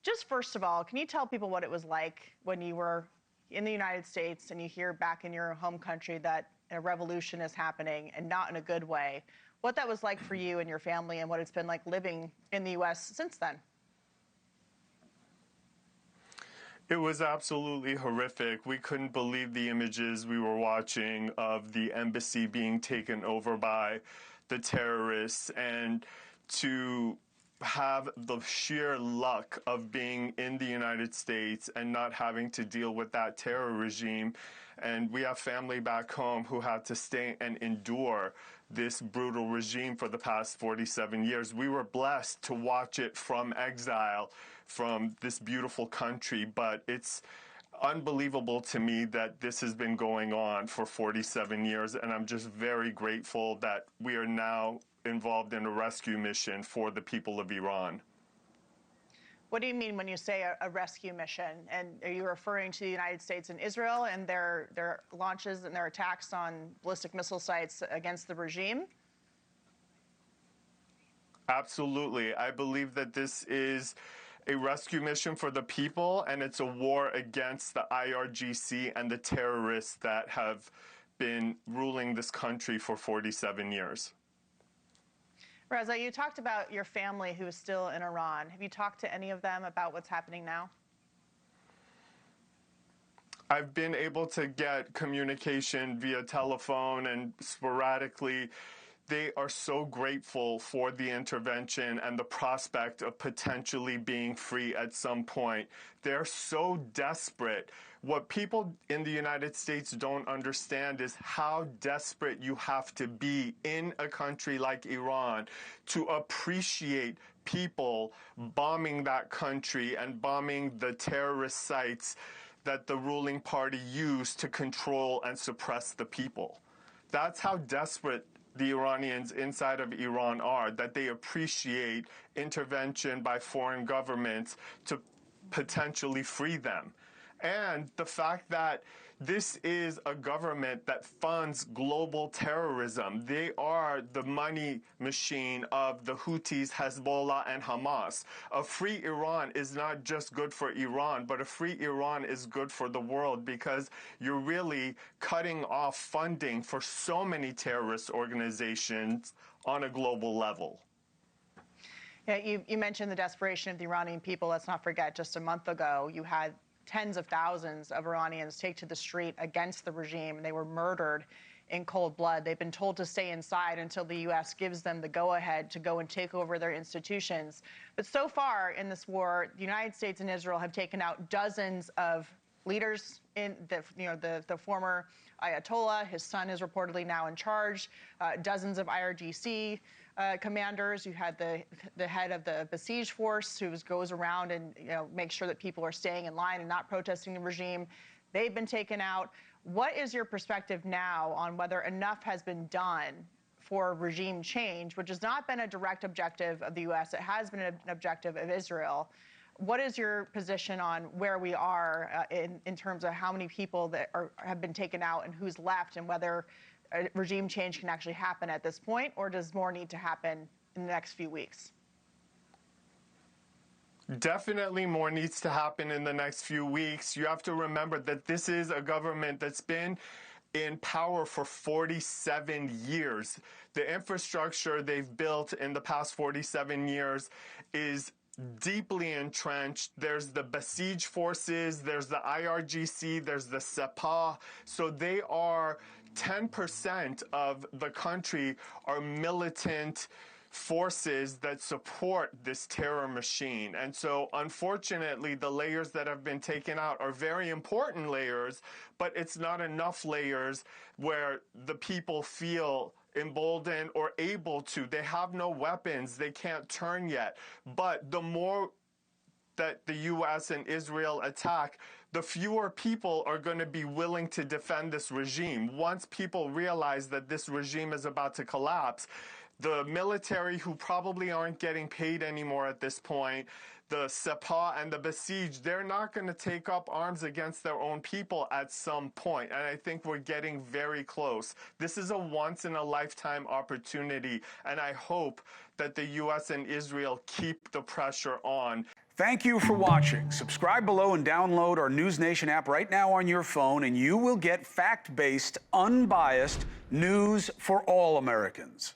Just first of all, can you tell people what it was like when you were in the United States and you hear back in your home country that a revolution is happening and not in a good way, what that was like for you and your family and what it's been like living in the U.S. since then? It was absolutely horrific. We couldn't believe the images we were watching of the embassy being taken over by the terrorists, and to have the sheer luck of being in the United States and not having to deal with that terror regime. And we have family back home who had to stay and endure this brutal regime for the past 47 years. We were blessed to watch it from exile, from this beautiful country, but it's unbelievable to me that this has been going on for 47 years, and I'm just very grateful that we are now involved in a rescue mission for the people of Iran. What do you mean when you say a rescue mission? And are you referring to the United States and Israel and their launches and their attacks on ballistic missile sites against the regime? Absolutely. I believe that this is a rescue mission for the people, and it's a war against the IRGC and the terrorists that have been ruling this country for 47 years. Reza, you talked about your family who is still in Iran. Have you talked to any of them about what's happening now? I've been able to get communication via telephone and sporadically. They are so grateful for the intervention and the prospect of potentially being free at some point. They're so desperate. What people in the United States don't understand is how desperate you have to be in a country like Iran to appreciate people bombing that country and bombing the terrorist sites that the ruling party used to control and suppress the people. That's how desperate the Iranians inside of Iran are, that they appreciate intervention by foreign governments to potentially free them. And the fact that this is a government that funds global terrorism. They are the money machine of the Houthis, Hezbollah, and Hamas. A free Iran is not just good for Iran, but a free Iran is good for the world, because you're really cutting off funding for so many terrorist organizations on a global level. Yeah, you mentioned the desperation of the Iranian people. Let's not forget, just a month ago, you had tens of thousands of Iranians take to the street against the regime, and they were murdered in cold blood. They've been told to stay inside until the U.S. gives them the go-ahead to go and take over their institutions. But so far in this war, the United States and Israel have taken out dozens of leaders in the former Ayatollah. His son is reportedly now in charge. Dozens of IRGC commanders. You had the head of the besieged force who goes around and makes sure that people are staying in line and not protesting the regime. They've been taken out. What is your perspective now on whether enough has been done for regime change, which has not been a direct objective of the U.S., it has been an objective of Israel? What is your position on where we are in terms of how many people that have been taken out and who's left, and whether a regime change can actually happen at this point, or does more need to happen in the next few weeks? Definitely more needs to happen in the next few weeks. You have to remember that this is a government that's been in power for 47 years. The infrastructure they've built in the past 47 years is deeply entrenched. There's the besieged forces, there's the IRGC, there's the Sepah. So they are 10% of the country are militant forces that support this terror machine. And so, unfortunately, the layers that have been taken out are very important layers, but it's not enough layers where the people feel emboldened or able to. They have no weapons. They can't turn yet. But the more that the U.S. and Israel attack, the fewer people are going to be willing to defend this regime. Once people realize that this regime is about to collapse, the military, who probably aren't getting paid anymore at this point, the Sepah and the besieged, they're not going to take up arms against their own people at some point. And I think we're getting very close. This is a once-in-a-lifetime opportunity, and I hope that the U.S. and Israel keep the pressure on. Thank you for watching. Subscribe below and download our NewsNation app right now on your phone, and you will get fact-based, unbiased news for all Americans.